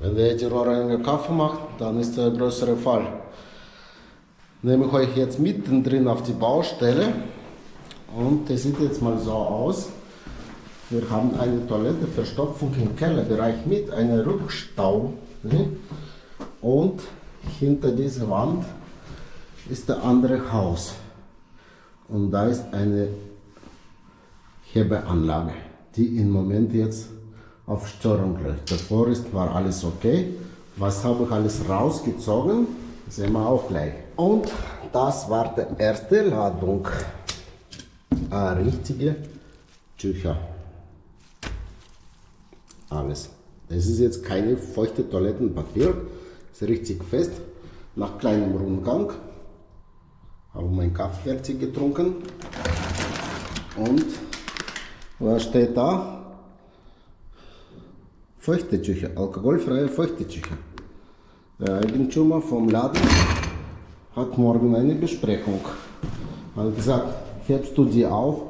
Wenn der die Rohre in den Kaffee macht, dann ist der größere Fall. Nehme ich euch jetzt mittendrin auf die Baustelle und das sieht jetzt mal so aus. Wir haben eine Toiletteverstopfung im Kellerbereich mit einer Rückstau. Und hinter dieser Wand ist der andere Haus. Und da ist eine Hebeanlage, die im Moment jetzt auf Störung läuft. Davor war alles okay. Was habe ich alles rausgezogen? Sehen wir auch gleich. Und das war die erste Ladung. Richtige Tücher. Alles. Das ist jetzt keine feuchte Toilettenpapier. Ist richtig fest. Nach kleinem Rundgang habe ich meinen Kaffee fertig getrunken. Und was steht da? Feuchte Tücher, alkoholfreie feuchte Tücher. Der Eigentümer vom Laden hat morgen eine Besprechung. Er hat gesagt, hebst du die auf,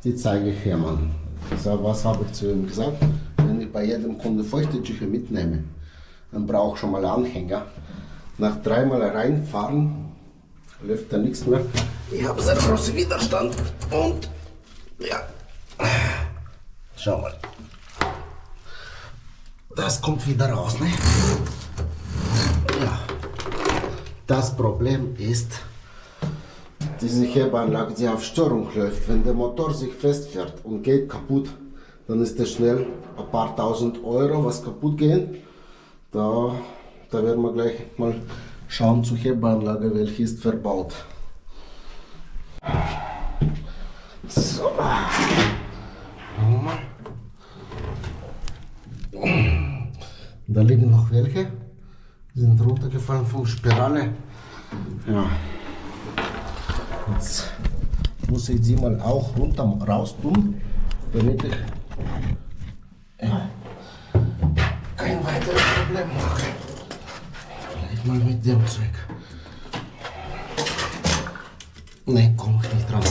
die zeige ich Hermann. Ich sage, was habe ich zu ihm gesagt? Wenn ich bei jedem Kunde feuchte Tücher mitnehme, dann brauche ich schon mal Anhänger. Nach dreimal reinfahren läuft da nichts mehr. Ich habe sehr großen Widerstand und ja, schau mal. Das kommt wieder raus, ne? Ja. Das Problem ist, diese Hebeanlage, die auf Störung läuft. Wenn der Motor sich festfährt und geht kaputt, dann ist das schnell ein paar tausend Euro, was kaputt gehen. Da werden wir gleich mal schauen zur Hebeanlage, welche ist verbaut. So. Da liegen noch welche, die sind runtergefallen vom Spirale. Ja. Jetzt muss ich die mal auch raus tun, damit ich kein weiteres Problem mache. Vielleicht mal mit dem Zeug. Ne, komm ich nicht dran.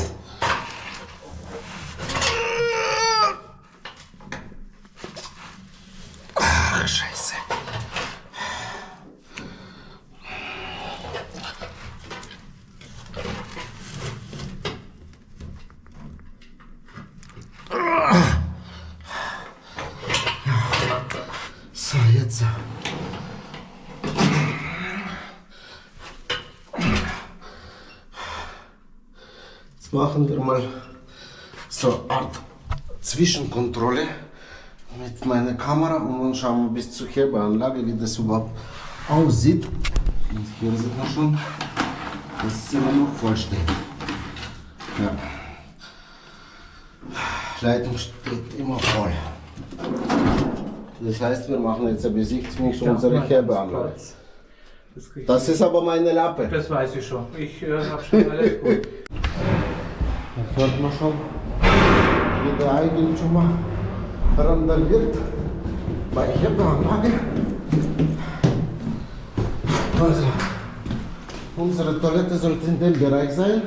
Ach, Scheiße. So, jetzt. Jetzt machen wir mal so eine Art Zwischenkontrolle mit meiner Kamera und dann schauen wir bis zur Hebeanlage, wie das überhaupt aussieht. Und hier sieht man schon, dass es immer noch voll steht. Ja. Leitung steht immer voll. Das heißt, wir machen jetzt eine Besichtigung zu unserer Hebeanlage. Das ist aber meine Lappe. Das weiß ich schon. Ich habe schon alles gut. Da hört man schon, wie der Eigentümer randaliert bei Hebeanlage. Also, unsere Toilette sollte in dem Bereich sein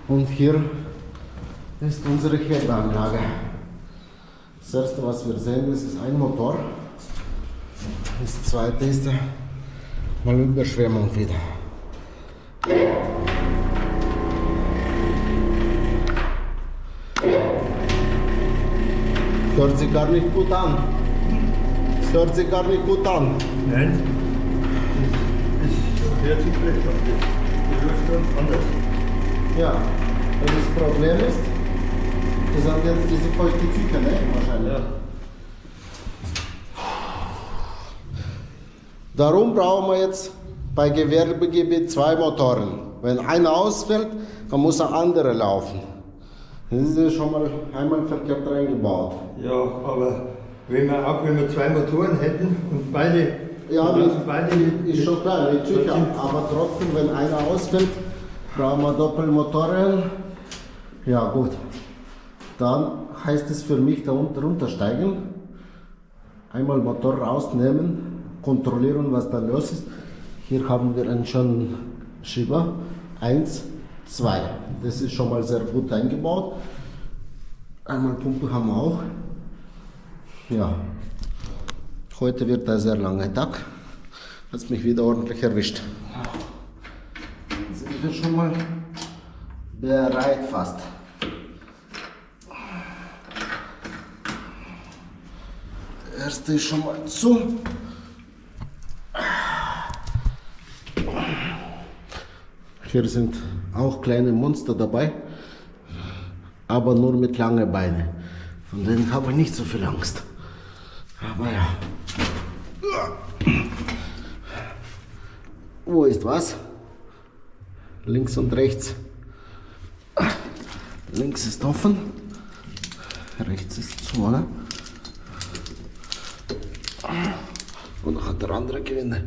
und hier ist unsere Hebeanlage. Das erste, was wir sehen, das ist ein Motor. Das zweite ist mal Überschwemmung wieder. Hört sich gar nicht gut an. Es hört sich gar nicht gut an. Nein, das hört sich schlecht an. Das läuft ganz anders. Ja, und das Problem ist, das sind jetzt diese feuchten Tücher, ne? Wahrscheinlich. Ja. Darum brauchen wir jetzt bei Gewerbegebiet 2 Motoren. Wenn einer ausfällt, dann muss ein anderer laufen. Das ist ja schon mal einmal verkehrt reingebaut. Ja, aber wenn wir 2 Motoren hätten und beide, Ja, beide ist schon klar, die Tücher. Aber trotzdem, wenn einer ausfällt, brauchen wir Doppelmotoren. Ja gut, dann heißt es für mich da unten runtersteigen, einmal Motor rausnehmen, kontrollieren, was da los ist. Hier haben wir einen schönen Schieber, 1, 2. Das ist schon mal sehr gut eingebaut. Einmal Pumpe haben wir auch. Ja, Heute wird ein sehr langer Tag. Hat mich wieder ordentlich erwischt. Jetzt sind wir schon mal bereit fast. Der erste ist schon mal zu. Hier sind auch kleine Monster dabei, aber nur mit langen Beinen. Von denen habe ich nicht so viel Angst. Aber ja. Wo ist was? Links und rechts. Links ist offen, rechts ist zu, oder? Und noch hat der andere Gewinde.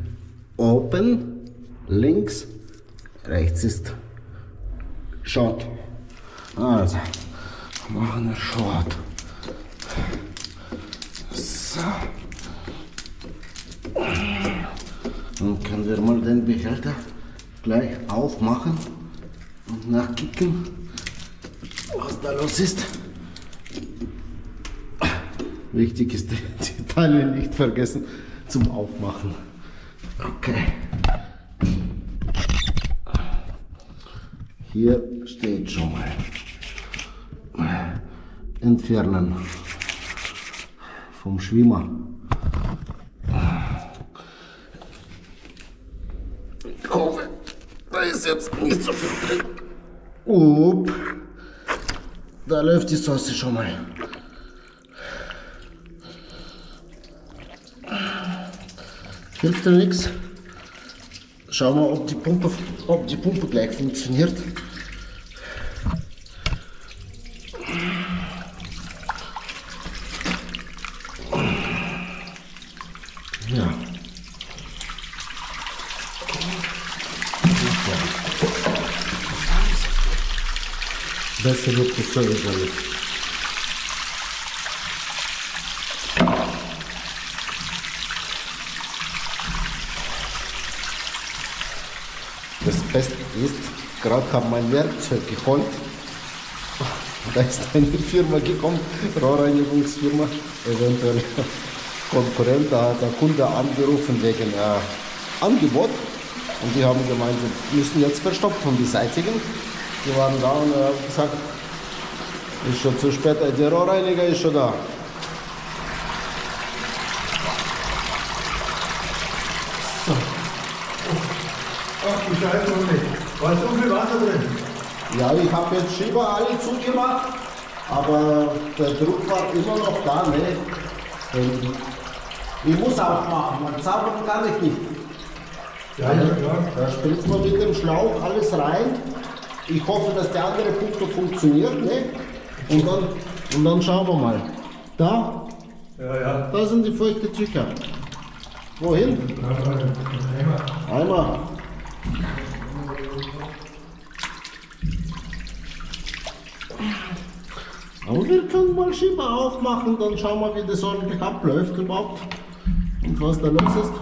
Open, links, rechts ist Shot. Also, machen wir Shot. So. Dann können wir mal den Behälter gleich aufmachen und nachkicken, was da los ist. Wichtig ist, die Teile nicht vergessen zum Aufmachen. Okay. Hier steht schon mal. Entfernen vom Schwimmer. Ich hoffe, da ist jetzt nicht so viel drin. Upp. Da läuft die Sauce schon mal. Hilft ja nichts. Schauen wir, ob die Pumpe gleich funktioniert. Ja. Besser wird es sowieso nicht. Das Beste ist, gerade habe mein Werkzeug geholt. Da ist eine Firma gekommen, Rohrreinigungsfirma, eventuell Konkurrent, da hat der Kunde angerufen wegen Angebot. Und die haben gemeint, wir müssen jetzt verstopft von die Seitigen. Die waren da und er hat gesagt, ist schon zu spät, der Rohrreiniger ist schon da. So. Ach, die Scheiße nicht. War so viel Wasser drin? Ja, ich habe jetzt Schieber alle zugemacht, aber der Druck war immer noch da. Ne? Ich muss aufmachen, man zaubern kann ich nicht. Ja, ja, klar. Da spritzt man mit dem Schlauch alles rein. Ich hoffe, dass die andere Pumpe funktioniert. Ne? Und dann schauen wir mal. Da, Ja, ja. da sind die feuchten Tücher. Wohin? Einmal. Aber wir können mal Schieber aufmachen, dann schauen wir, wie das ordentlich abläuft überhaupt und was da los ist.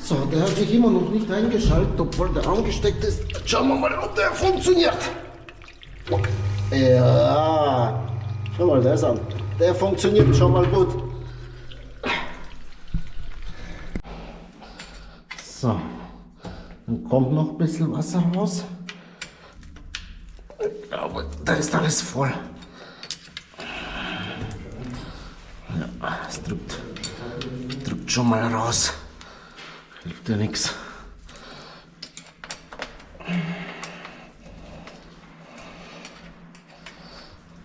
So, der hat sich immer noch nicht eingeschaltet, obwohl der angesteckt ist. Jetzt schauen wir mal, ob der funktioniert. Ja, schau mal, der ist an. Der funktioniert schon mal gut. So, dann kommt noch ein bisschen Wasser raus. Aber da ist alles voll. Ja, es drückt schon mal raus. Hilft ja nichts.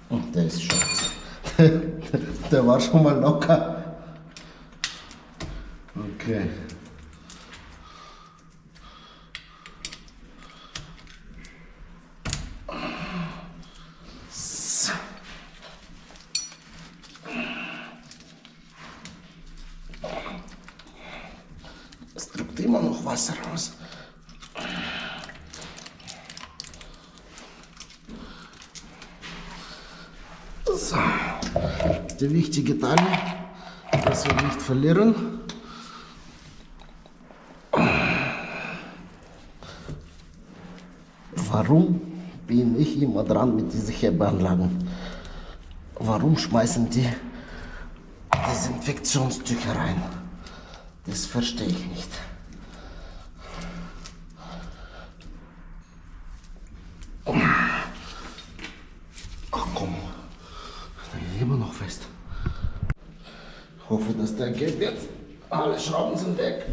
Und der ist schon. Der war schon mal locker. Okay. Es drückt immer noch Wasser raus. So, die wichtige Teile, dass wir nicht verlieren. Warum bin ich immer dran mit diesen Hebeanlagen? Warum schmeißen die Desinfektionstücher rein. Das verstehe ich nicht. Ach komm, der ist immer noch fest. Ich hoffe, dass der geht jetzt. Alle Schrauben sind weg.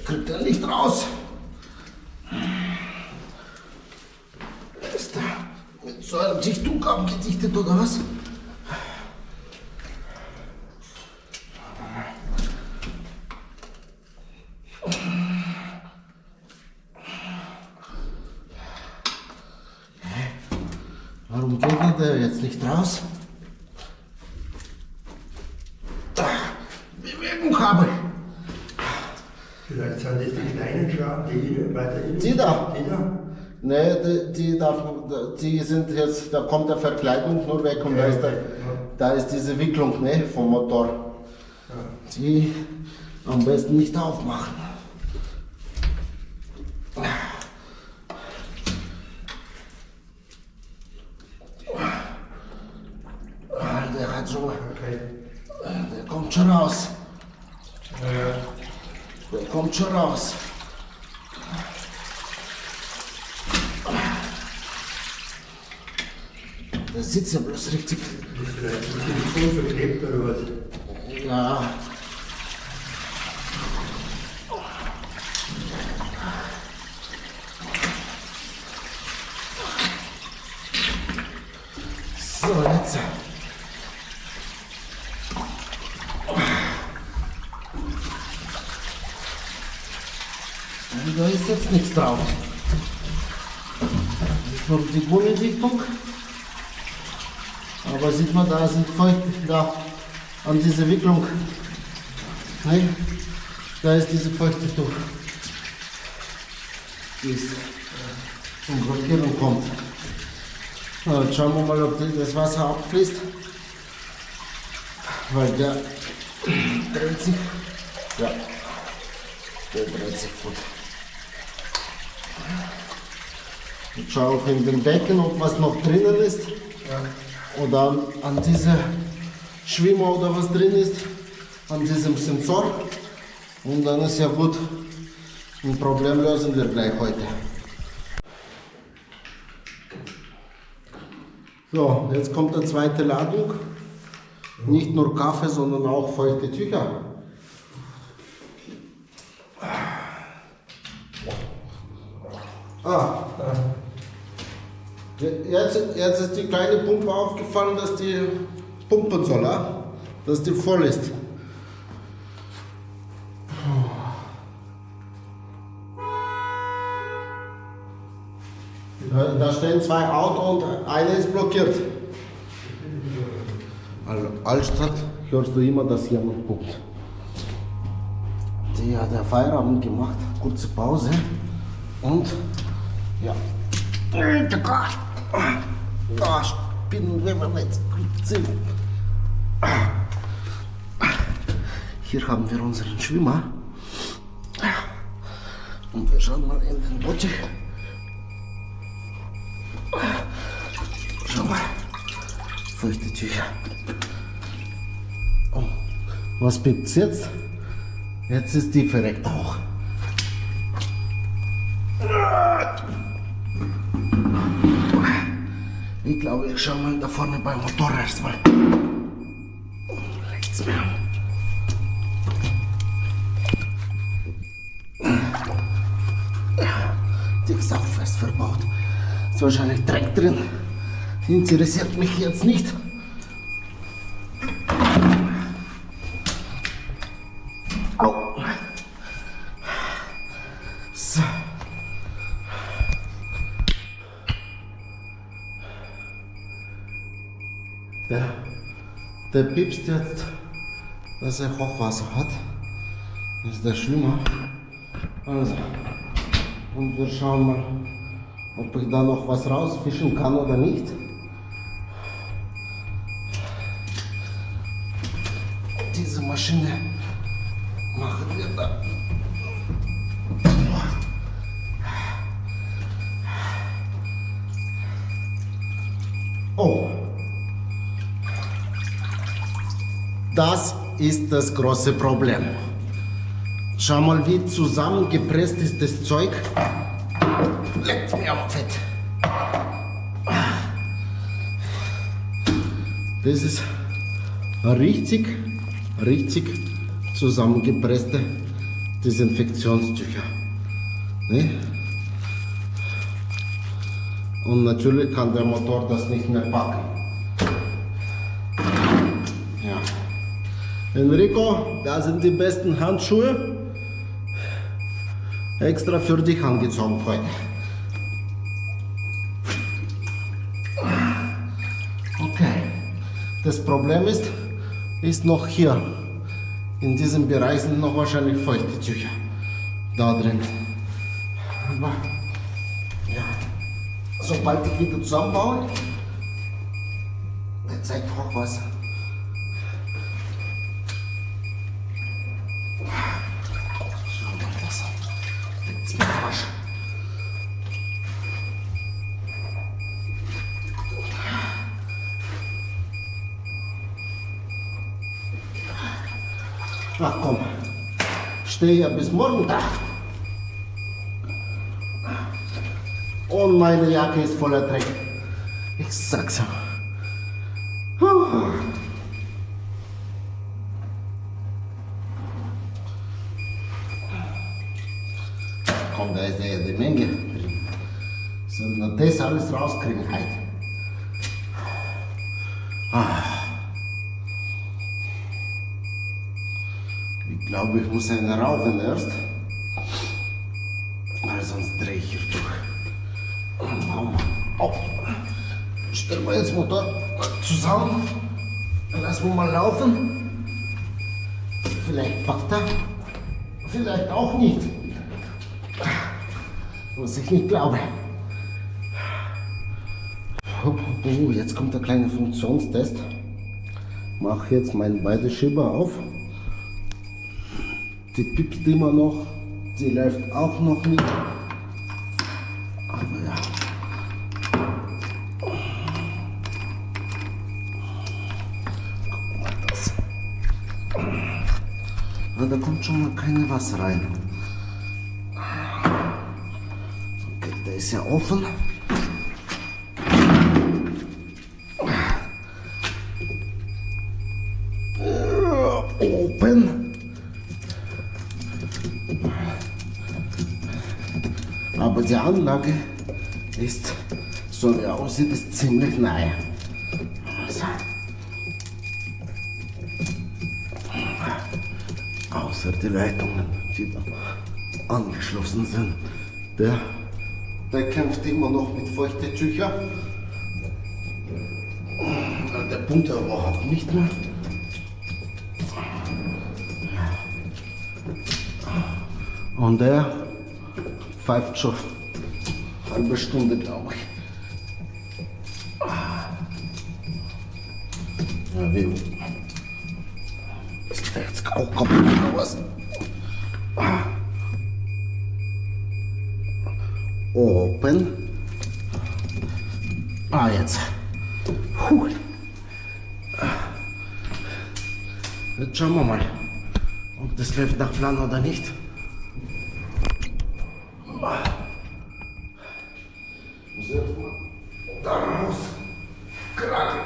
Kriegt er nicht raus. Ist der mit so einem Dichtung abgedichtet oder was? Warum geht der jetzt nicht raus? Bewegung habe. Vielleicht sind das die kleinen Schrauben, die hier weiter innen. Die da? Die da? Ne, die sind jetzt, da kommt der Verkleidung nur weg und da ist diese Wicklung, ne, vom Motor. Die am besten nicht aufmachen. Der hat schon, Okay. der kommt schon raus. Der kommt schon raus. Der sitzt ja bloß richtig. Das ist vielleicht ein bisschen verklebt oder was? Ja. So, jetzt. Da ist jetzt nichts drauf. Das ist noch die Gummidichtung. Aber sieht man, da sind feucht, da an diese Wicklung. Ne? Da ist diese Feuchtdichtung. Die ist zum Blockieren kommt. Na, jetzt schauen wir mal, ob das Wasser abfließt. Weil der dreht sich. Ja, der dreht sich gut. Ich schaue auch in dem Becken, ob was noch drinnen ist. Oder an diese Schwimmer oder was drin ist. An diesem Sensor. Und dann ist ja gut. Ein Problem lösen wir gleich heute. So, jetzt kommt die zweite Ladung. Nicht nur Kaffee, sondern auch feuchte Tücher. Jetzt ist die kleine Pumpe aufgefallen, dass die pumpen soll, dass die voll ist. Da stehen zwei Autos und eine ist blockiert. Also Altstadt hörst du immer, dass jemand pumpt. Die hat der Feierabend gemacht, kurze Pause und ja. Da spinnen wir jetzt. Hier haben wir unseren Schwimmer und wir schauen mal in den Bottich. Schau mal, feuchte Tücher. Oh, was piept's jetzt? Jetzt ist die verreckt auch. Ich glaube, ich schaue mal da vorne beim Motor erstmal. Rechts mehr. Die ist auch fest verbaut. Ist wahrscheinlich Dreck drin. Die interessiert mich jetzt nicht. Au. So. Der piepst jetzt, dass er Hochwasser hat. Das ist der Schwimmer. Also. Und wir schauen mal, ob ich da noch was rausfischen kann oder nicht. Diese Maschine machen wir da. Oh, Das ist das große Problem. Schau mal, wie zusammengepresst ist das Zeug. Leckt mir am Fett. Das ist richtig zusammengepresste Desinfektionstücher. Ne? Und natürlich kann der Motor das nicht mehr packen. Ja. Enrico, da sind die besten Handschuhe. Extra für dich angezogen heute. Okay. Das Problem ist noch hier. In diesem Bereich sind noch wahrscheinlich feuchte Tücher. Da drin. Aber ja. Sobald ich wieder zusammenbaue, der zeigt auch was. Schau mal das an. Leckt's mir am Arsch. Ach komm, stehe ja bis morgen da. Und meine Jacke ist voller Dreck. Ich sag's ja. Komm, da ist ja die Menge drin. Sollen wir das alles rauskriegen heute? Ich glaube, ich muss einen rauchen erst. Weil sonst drehe ich hier durch. Oh. Stellen wir jetzt Motor zusammen. Lassen wir mal laufen. Vielleicht packt er. Vielleicht auch nicht. Was ich nicht glaube. Oh, jetzt kommt der kleine Funktionstest. Mache jetzt meinen beide Schieber auf. Die piepst immer noch. Sie läuft auch noch nicht. Aber ja. Guck mal das. Ja, da kommt schon mal kein Wasser rein. Okay, der ist ja offen. Open. Aber die Anlage ist, so wie aussieht, ist ziemlich nahe. Also. Außer die Leitungen, die da angeschlossen sind. Der kämpft immer noch mit feuchten Tüchern. Der pumpt er überhaupt nicht mehr. Und der pfeift schon eine halbe Stunde, glaube ich. Ja, wie ist der jetzt auch kaputt oder was? Open. Jetzt. Puh. Jetzt schauen wir mal, ob das läuft nach Plan oder nicht. Muss erst mal da raus. Kraken.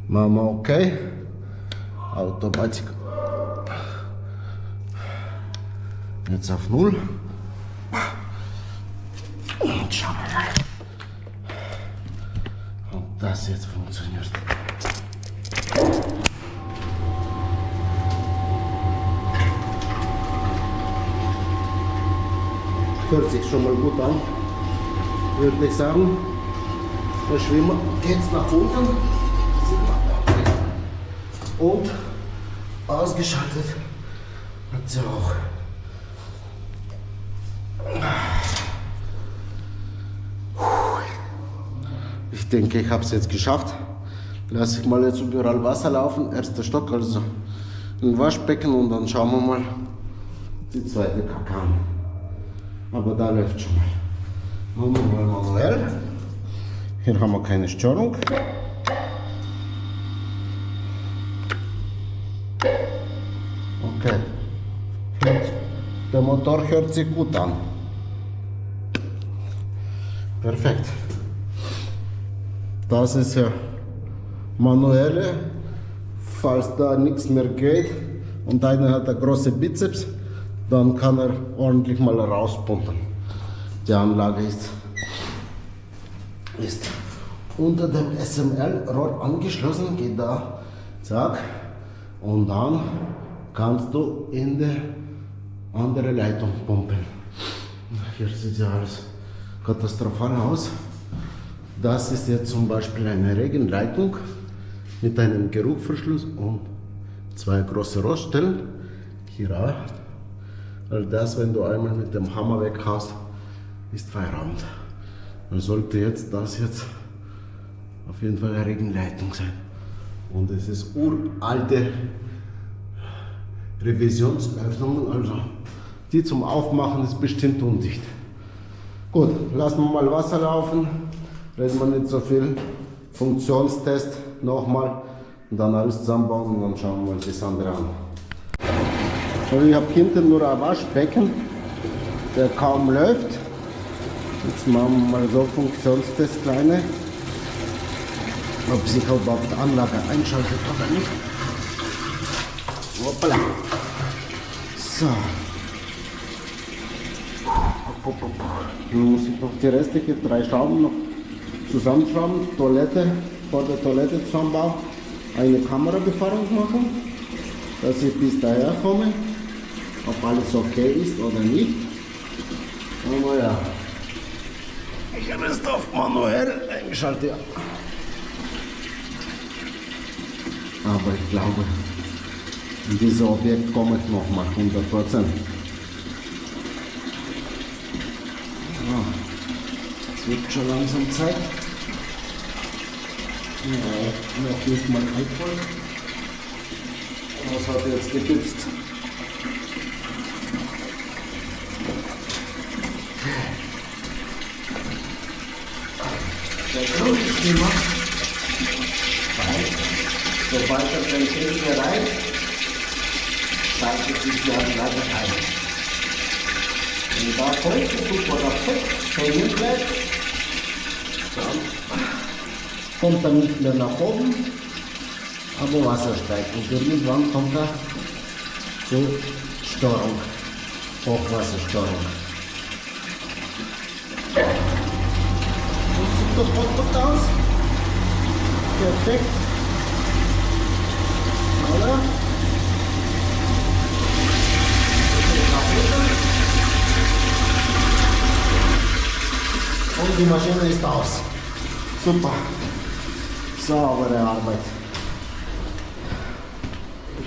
Mama, okay. Automatik. Jetzt auf 0. Und schauen wir mal. Ob das jetzt funktioniert. Hört sich schon mal gut an, würde ich sagen. Der Schwimmer geht nach unten. Und ausgeschaltet hat sie auch. Ich denke, ich habe es jetzt geschafft. Lasse ich mal jetzt überall Wasser laufen. Erster Stock, also ein Waschbecken, und dann schauen wir mal, die zweite Kacke an. Aber da läuft schon mal. Machen wir mal manuell. Hier haben wir keine Störung. Okay. Der Motor hört sich gut an. Perfekt. Das ist ja manuelle, falls da nichts mehr geht und einer hat eine große Bizeps, dann kann er ordentlich mal rauspumpen. Die Anlage ist unter dem SML-Rohr angeschlossen, geht da, zack, und dann kannst du in die andere Leitung pumpen. Hier sieht ja alles katastrophal aus. Das ist jetzt zum Beispiel eine Regenleitung mit einem Geruchverschluss und zwei große Rohrstellen. Hier auch. Weil das, wenn du einmal mit dem Hammer weg hast, ist Feierabend. Dann sollte jetzt das auf jeden Fall eine Regenleitung sein. Und es ist uralte Revisionsöffnungen, also die zum Aufmachen ist bestimmt undicht. Gut, lassen wir mal Wasser laufen, reden wir nicht so viel. Funktionstest nochmal und dann alles zusammenbauen und dann schauen wir uns das andere an. Also ich habe hinten nur ein Waschbecken, der kaum läuft. Jetzt machen wir mal so Funktionstest kleine, ob sich überhaupt die Anlage einschaltet oder nicht. Hoppala. So. Nun muss ich noch die restlichen 3 Schrauben noch zusammenschrauben, Toilette, vor der Toilette zusammenbauen, eine Kamerabefahrung machen, dass ich bis daher komme, ob alles okay ist oder nicht. Aber ja, ich habe es auf manuell eingeschaltet. Ja. Aber ich glaube, in dieses Objekt komme ich nochmal 100%. Es wird schon langsam Zeit. Ja, noch nicht mal Alkohol. Was hat er jetzt geputzt? Der Grund ist immer, weil sobald er den Schild erreicht, schaltet sich die Anlage ein. Wenn da Feuchttupfer oder Fett hängen bleibt, dann kommt er nicht mehr nach oben, aber Wasser steigt und irgendwann kommt er zur Störung, Hochwasserstörung. Das sieht doch gut aus. Perfekt. Oder? Und die Maschine ist aus. Super. Saubere Arbeit.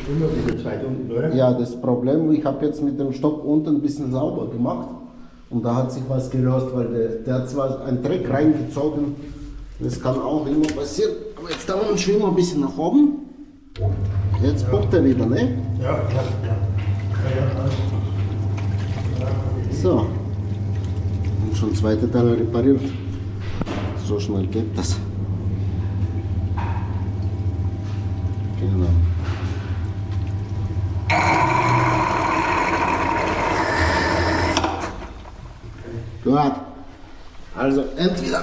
Immer wieder 2 Stunden, oder? Ja, das Problem, ich habe jetzt mit dem Stock unten ein bisschen sauber gemacht und da hat sich was gelöst, weil der hat zwar einen Dreck reingezogen, das kann auch immer passieren, aber jetzt da schwimmen wir ein bisschen nach oben. Jetzt pumpt er wieder, ne? Ja, ja, ja. So. Und schon 2 Teile repariert. So schnell geht das. Genau. Gut. Also entweder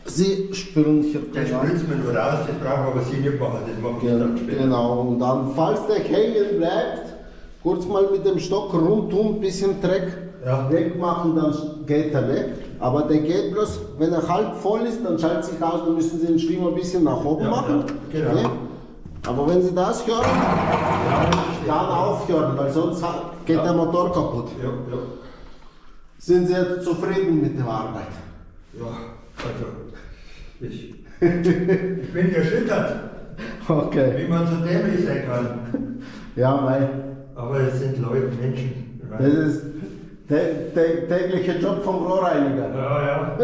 Sie spülen hier Das spült man nur raus, das braucht aber Sie nicht machen, das mache ich dann später. Genau, und dann, falls der hängen bleibt, kurz mal mit dem Stock rundum ein bisschen Dreck wegmachen, dann geht er weg. Aber der geht bloß, wenn er halb voll ist, dann schaltet sich aus, dann müssen Sie den Schwimmer ein bisschen nach oben machen. Ja, genau. Ne? Aber wenn Sie das hören, dann aufhören, weil sonst geht der Motor kaputt. Ja, ja. Sind Sie jetzt zufrieden mit der Arbeit? Ja, also, ich bin erschüttert, Okay. wie man so dämlich sein kann. Ja, weil Aber es sind Leute, Menschen. das ist der tägliche Job vom Rohrreiniger. Ja, ja.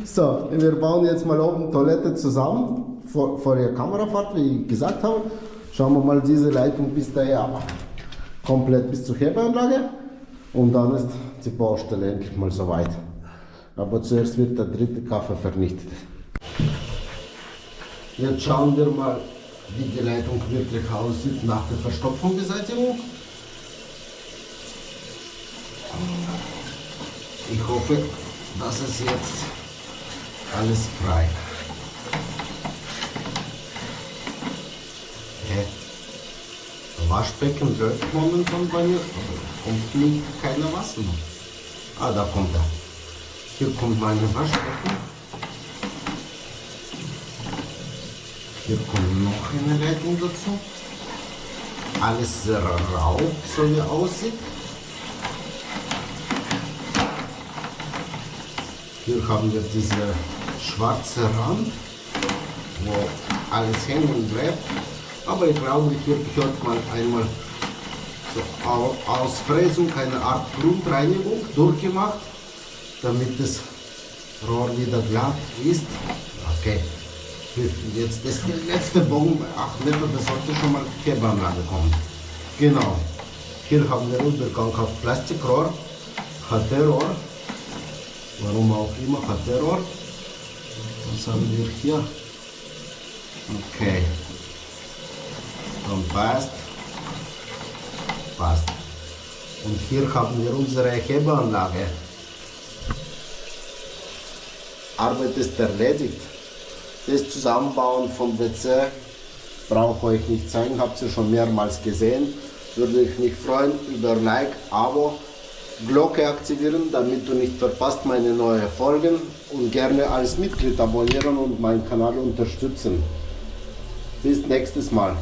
So, wir bauen jetzt mal oben Toilette zusammen, vor der Kamerafahrt, wie ich gesagt habe. Schauen wir mal diese Leitung bis daher ab. komplett bis zur Hebeanlage und dann ist die Baustelle endlich mal soweit. Aber zuerst wird der dritte Kaffee vernichtet. Jetzt schauen wir mal, wie die Leitung wirklich aussieht nach der Verstopfungsbeseitigung. Ich hoffe, dass es jetzt alles frei. Okay. Das Waschbecken läuft momentan bei mir, aber kommt nicht keiner Wasser noch. Ah, da kommt er. Hier kommt meine Waschbecken. Hier kommt noch eine Leitung dazu. Alles sehr rau, so wie aussieht. Hier haben wir diese schwarze Rand, wo alles hängen bleibt. Aber ich glaube, hier gehört man einmal so Ausfräsung, eine Art Grundreinigung durchgemacht, damit das Rohr wieder glatt ist. Okay, jetzt ist der letzte Bogen bei 8 Meter, das sollte schon mal Hebeanlage kommen. Genau, hier haben wir Übergang auf Plastikrohr, HT-Rohr. Warum auch immer HT-Rohr. Was haben wir hier? Okay. Dann passt. Passt. Und hier haben wir unsere Hebeanlage. Arbeit ist erledigt. Das Zusammenbauen vom WC brauche ich euch nicht zeigen, habt ihr schon mehrmals gesehen. Würde ich mich freuen über Like, Abo, Glocke aktivieren, damit du nicht verpasst meine neuen Folgen und gerne als Mitglied abonnieren und meinen Kanal unterstützen. Bis nächstes Mal.